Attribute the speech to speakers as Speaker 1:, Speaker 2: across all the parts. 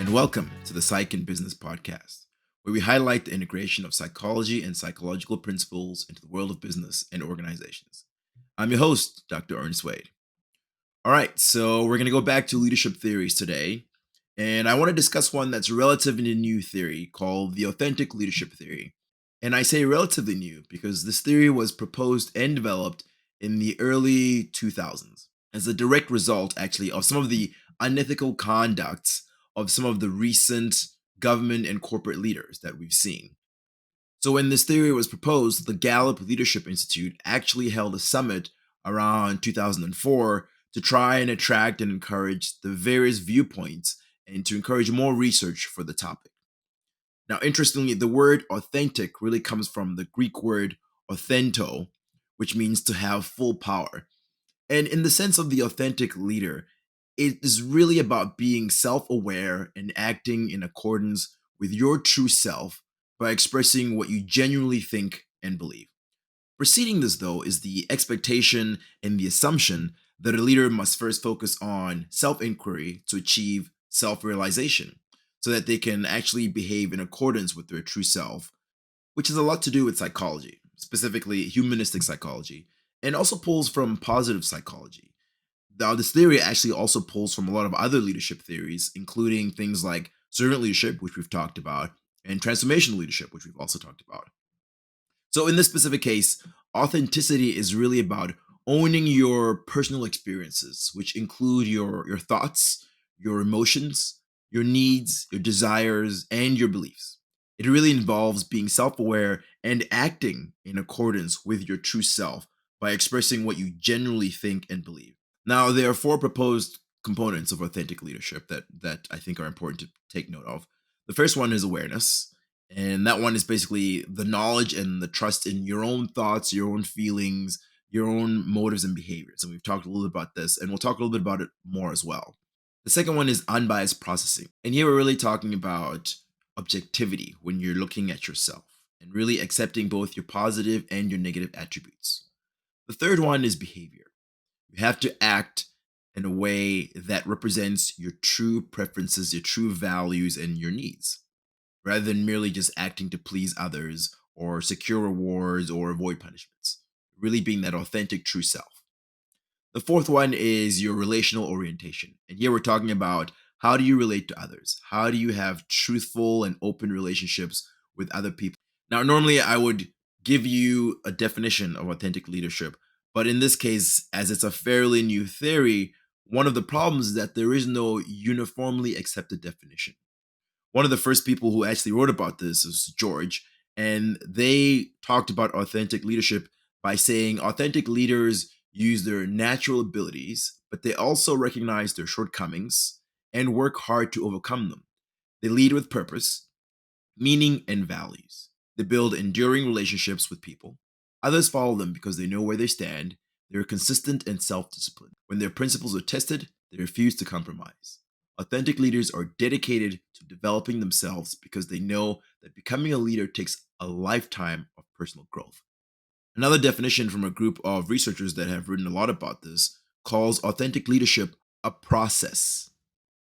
Speaker 1: and welcome to the Psych and Business Podcast, where we highlight the integration of psychology and psychological principles into the world of business and organizations. I'm your host, Dr. Ernest Wayde. All right, so we're going to go back to leadership theories today, and I want to discuss one that's relatively new theory called the authentic leadership theory. And I say relatively new because this theory was proposed and developed in the early 2000s as a direct result, actually, of some of the unethical conducts of some of the recent government and corporate leaders that we've seen. So, when this theory was proposed, the Gallup Leadership Institute actually held a summit around 2004 to try and attract and encourage the various viewpoints and to encourage more research for the topic. Now, interestingly, the word authentic really comes from the Greek word authento, which means to have full power. And in the sense of the authentic leader, it is really about being self aware and acting in accordance with your true self by expressing what you genuinely think and believe. Preceding this, though, is the expectation and the assumption that a leader must first focus on self inquiry to achieve self realization so that they can actually behave in accordance with their true self, which has a lot to do with psychology, specifically humanistic psychology, and also pulls from positive psychology. Now, this theory actually also pulls from a lot of other leadership theories, including things like servant leadership, which we've talked about, and transformational leadership, which we've also talked about. So, in this specific case, authenticity is really about owning your personal experiences, which include your thoughts, your emotions, your needs, your desires, and your beliefs. It really involves being self aware and acting in accordance with your true self by expressing what you genuinely think and believe. Now, there are four proposed components of authentic leadership that I think are important to take note of. The first one is awareness, and that one is basically the knowledge and the trust in your own thoughts, your own feelings, your own motives and behaviors. And we've talked a little bit about this, and we'll talk a little bit about it more as well. The second one is unbiased processing. And here we're really talking about objectivity when you're looking at yourself and really accepting both your positive and your negative attributes. The third one is behavior. You have to act in a way that represents your true preferences, your true values, and your needs, rather than merely just acting to please others or secure rewards or avoid punishments. Really being that authentic, true self. The fourth one is your relational orientation. And here we're talking about how do you relate to others? How do you have truthful and open relationships with other people? Now, normally I would give you a definition of authentic leadership, but in this case, as it's a fairly new theory, one of the problems is that there is no uniformly accepted definition. One of the first people who actually wrote about this is George, and they talked about authentic leadership by saying authentic leaders use their natural abilities, but they also recognize their shortcomings and work hard to overcome them. They lead with purpose, meaning, and values. They build enduring relationships with people. Others follow them because they know where they stand. They are consistent and self disciplined. When their principles are tested, they refuse to compromise. Authentic leaders are dedicated to developing themselves because they know that becoming a leader takes a lifetime of personal growth. Another definition from a group of researchers that have written a lot about this calls authentic leadership a process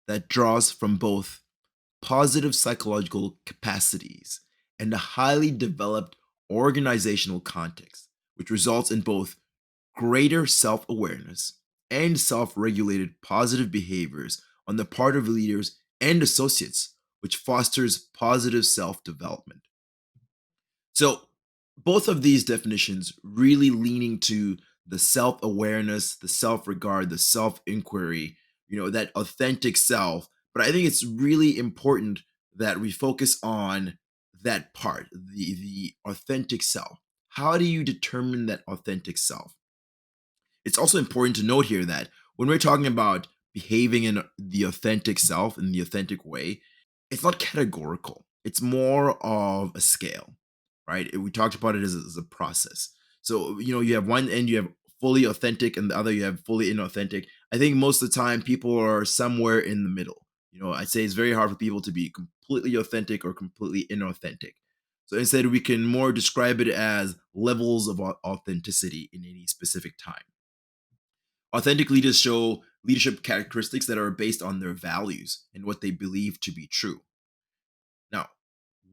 Speaker 1: that draws from both positive psychological capacities and a highly developed organizational context, which results in both greater self awareness and self regulated positive behaviors on the part of leaders and associates, which fosters positive self development. So, both of these definitions really leaning to the self awareness, the self regard, the self inquiry, that authentic self. But I think it's really important that we focus on that part, the authentic self. How do you determine that authentic self? It's also important to note here that when we're talking about behaving in the authentic self, in the authentic way, it's not categorical. It's more of a scale, right? We talked about it as a process. So, you have one end, you have fully authentic, and the other, you have fully inauthentic. I think most of the time people are somewhere in the middle. I'd say it's very hard for people to be completely authentic or completely inauthentic. So instead, we can more describe it as levels of authenticity in any specific time. Authentic leaders show leadership characteristics that are based on their values and what they believe to be true. Now,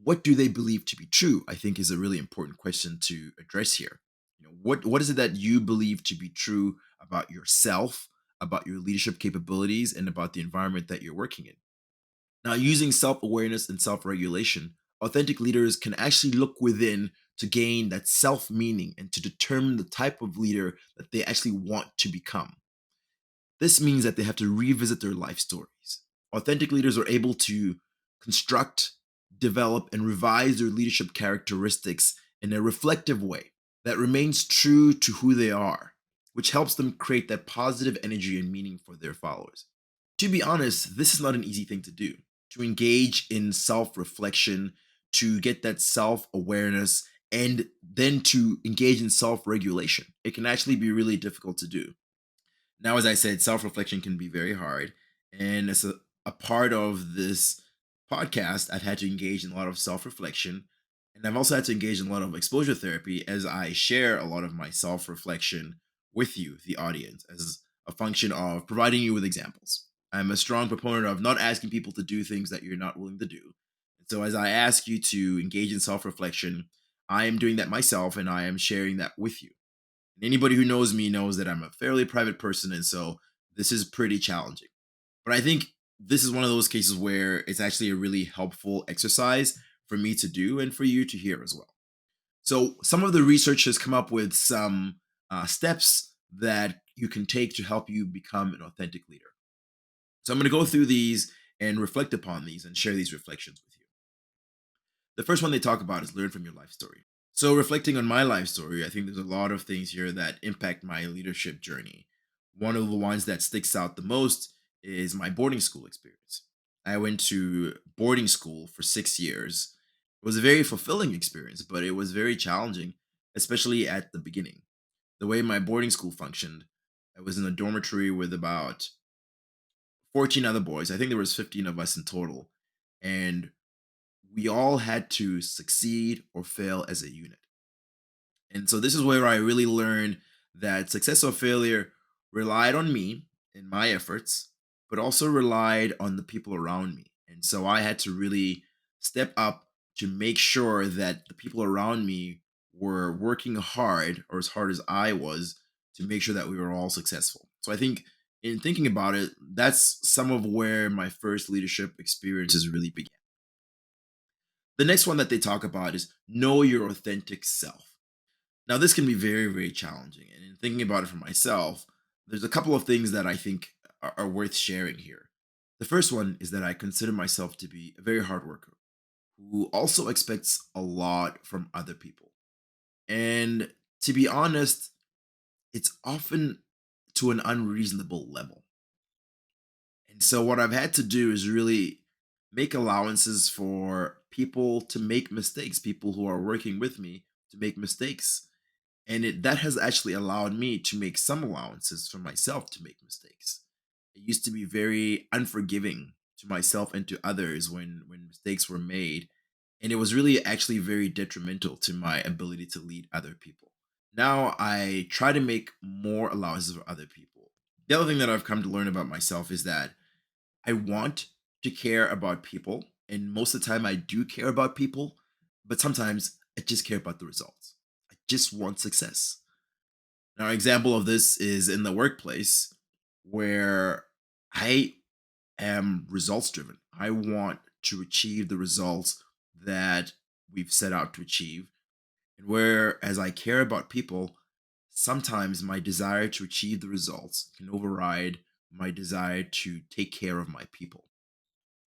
Speaker 1: what do they believe to be true? I think is a really important question to address here. What is it that you believe to be true about yourself, about your leadership capabilities, and about the environment that you're working in? Now, using self awareness and self regulation, authentic leaders can actually look within to gain that self meaning and to determine the type of leader that they actually want to become. This means that they have to revisit their life stories. Authentic leaders are able to construct, develop, and revise their leadership characteristics in a reflective way that remains true to who they are, which helps them create that positive energy and meaning for their followers. To be honest, this is not an easy thing to do. To engage in self reflection, to get that self awareness, and then to engage in self regulation. It can actually be really difficult to do. Now, as I said, self reflection can be very hard. And as a part of this podcast, I've had to engage in a lot of self reflection. And I've also had to engage in a lot of exposure therapy as I share a lot of my self reflection with you, the audience, as a function of providing you with examples. I'm a strong proponent of not asking people to do things that you're not willing to do. And so, as I ask you to engage in self reflection, I am doing that myself and I am sharing that with you. And anybody who knows me knows that I'm a fairly private person, and so this is pretty challenging. But I think this is one of those cases where it's actually a really helpful exercise for me to do and for you to hear as well. So, some of the research has come up with some steps that you can take to help you become an authentic leader. So, I'm going to go through these and reflect upon these and share these reflections with you. The first one they talk about is learn from your life story. So, reflecting on my life story, I think there's a lot of things here that impact my leadership journey. One of the ones that sticks out the most is my boarding school experience. I went to boarding school for 6 years. It was a very fulfilling experience, but it was very challenging, especially at the beginning. The way my boarding school functioned, I was in a dormitory with about 14 other boys. I think there was 15 of us in total. And we all had to succeed or fail as a unit. And so this is where I really learned that success or failure relied on me and my efforts, but also relied on the people around me. And so I had to really step up to make sure that the people around me were working hard or as hard as I was to make sure that we were all successful. So I think in thinking about it, that's some of where my first leadership experiences really began. The next one that they talk about is know your authentic self. Now, this can be very, very challenging. And in thinking about it for myself, there's a couple of things that I think are worth sharing here. The first one is that I consider myself to be a very hard worker who also expects a lot from other people. And to be honest, it's often to an unreasonable level. And so, what I've had to do is really make allowances for people to make mistakes, people who are working with me to make mistakes, and that has actually allowed me to make some allowances for myself to make mistakes. It used to be very unforgiving to myself and to others when mistakes were made, and it was really actually very detrimental to my ability to lead other people. Now I try to make more allowances for other people. The other thing that I've come to learn about myself is that I want to care about people, and most of the time I do care about people, but sometimes I just care about the results. I just want success. Now, an example of this is in the workplace where I am results driven. I want to achieve the results that we've set out to achieve. And whereas I care about people, sometimes my desire to achieve the results can override my desire to take care of my people.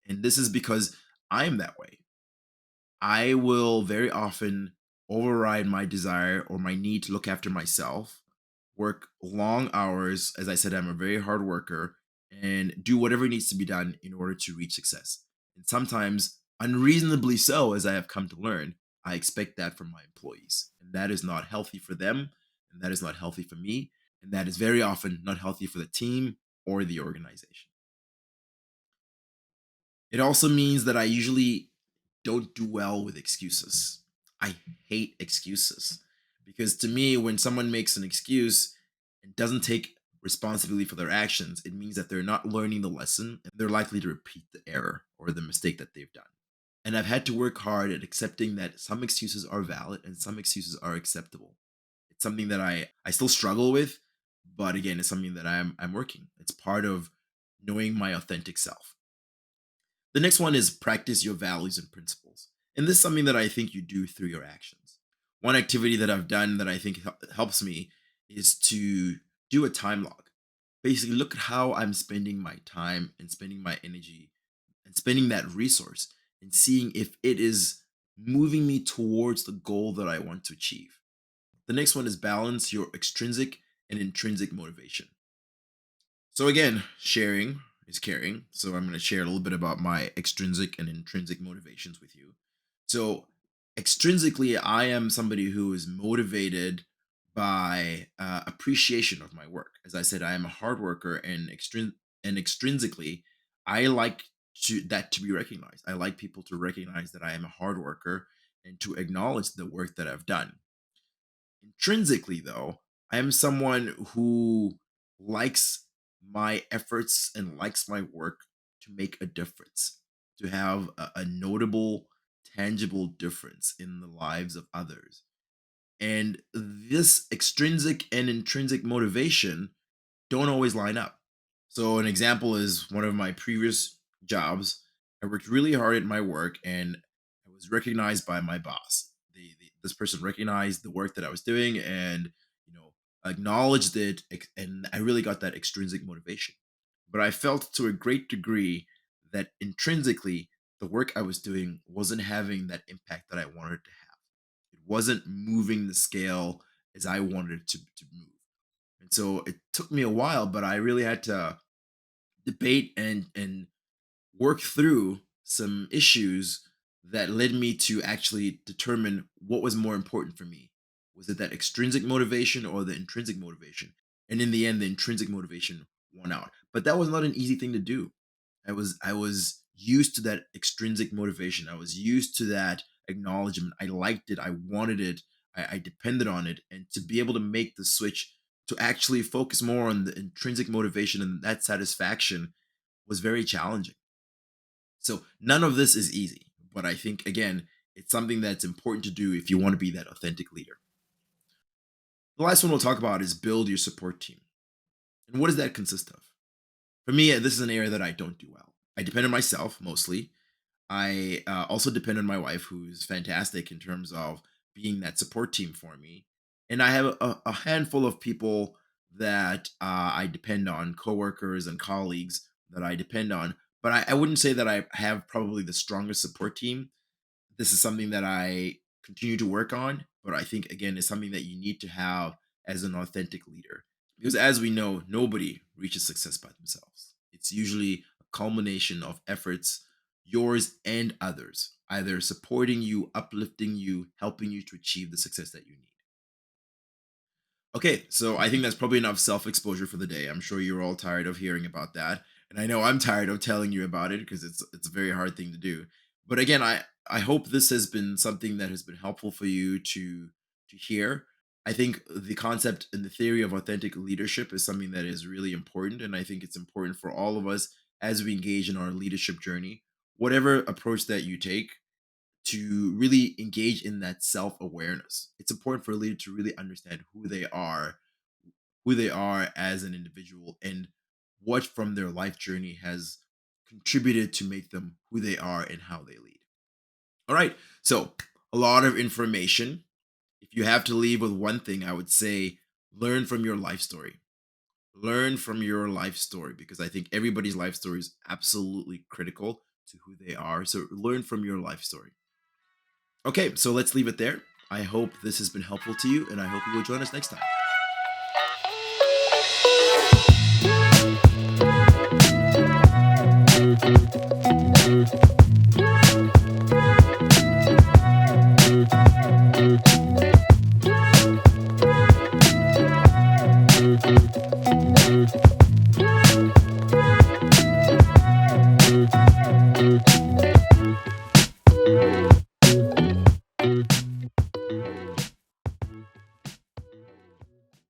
Speaker 1: And this is because I'm that way. I will very often override my desire or my need to look after myself, work long hours. As I said, I'm a very hard worker and do whatever needs to be done in order to reach success. And sometimes, unreasonably so, as I have come to learn, I expect that from my employees. And that is not healthy for them. And that is not healthy for me. And that is very often not healthy for the team or the organization. It also means that I usually don't do well with excuses. I hate excuses because to me, when someone makes an excuse and doesn't take responsibility for their actions, it means that they're not learning the lesson and they're likely to repeat the error or the mistake that they've done. And I've had to work hard at accepting that some excuses are valid and some excuses are acceptable. It's something that I still struggle with, but again, it's something that I'm working. It's part of knowing my authentic self. The next one is practice your values and principles. And this is something that I think you do through your actions. One activity that I've done that I think helps me is to do a time log. Basically, look at how I'm spending my time and spending my energy and spending that resource and seeing if it is moving me towards the goal that I want to achieve. The next one is balance your extrinsic and intrinsic motivation. So again, sharing is caring. So I'm going to share a little bit about my extrinsic and intrinsic motivations with you. So extrinsically, I am somebody who is motivated by appreciation of my work. As I said, I am a hard worker, and extrinsically, I like to be recognized. I like people to recognize that I am a hard worker and to acknowledge the work that I've done. Intrinsically, though, I am someone who likes my efforts and likes my work to make a difference, to have a notable, tangible difference in the lives of others. And this extrinsic and intrinsic motivation don't always line up. So, an example is one of my previous jobs. I worked really hard at my work and I was recognized by my boss. This person recognized the work that I was doing and, acknowledged it. And I really got that extrinsic motivation. But I felt to a great degree that intrinsically, the work I was doing wasn't having that impact that I wanted it to have. It wasn't moving the scale as I wanted it to move. And so it took me a while, but I really had to debate and work through some issues that led me to actually determine what was more important for me. Was it that extrinsic motivation or the intrinsic motivation? And in the end, the intrinsic motivation won out. But that was not an easy thing to do. I was used to that extrinsic motivation. I was used to that acknowledgement. I liked it. I wanted it. I depended on it. And to be able to make the switch to actually focus more on the intrinsic motivation and that satisfaction was very challenging. So none of this is easy, but I think again, it's something that's important to do if you want to be that authentic leader. The last one we'll talk about is build your support team. And what does that consist of? For me, this is an area that I don't do well. I depend on myself mostly. I also depend on my wife, who's fantastic in terms of being that support team for me. And I have a handful of people that I depend on, coworkers and colleagues that I depend on. But I wouldn't say that I have probably the strongest support team. This is something that I continue to work on, but I think again is something that you need to have as an authentic leader. Because as we know, nobody reaches success by themselves. It's usually a culmination of efforts, yours and others, either supporting you, uplifting you, helping you to achieve the success that you need. Okay, so I think that's probably enough self exposure for the day. I'm sure you're all tired of hearing about that. And I know I'm tired of telling you about it because it's a very hard thing to do. But again, I hope this has been something that has been helpful for you to hear. I think the concept and the theory of authentic leadership is something that is really important. And I think it's important for all of us as we engage in our leadership journey, whatever approach that you take, to really engage in that self-awareness. It's important for a leader to really understand who they are as an individual, and what from their life journey has contributed to make them who they are and how they lead. All right. So, a lot of information. If you have to leave with one thing, I would say learn from your life story. Learn from your life story because I think everybody's life story is absolutely critical to who they are. So, learn from your life story. Okay, so let's leave it there. I hope this has been helpful to you, and I hope you will join us next time.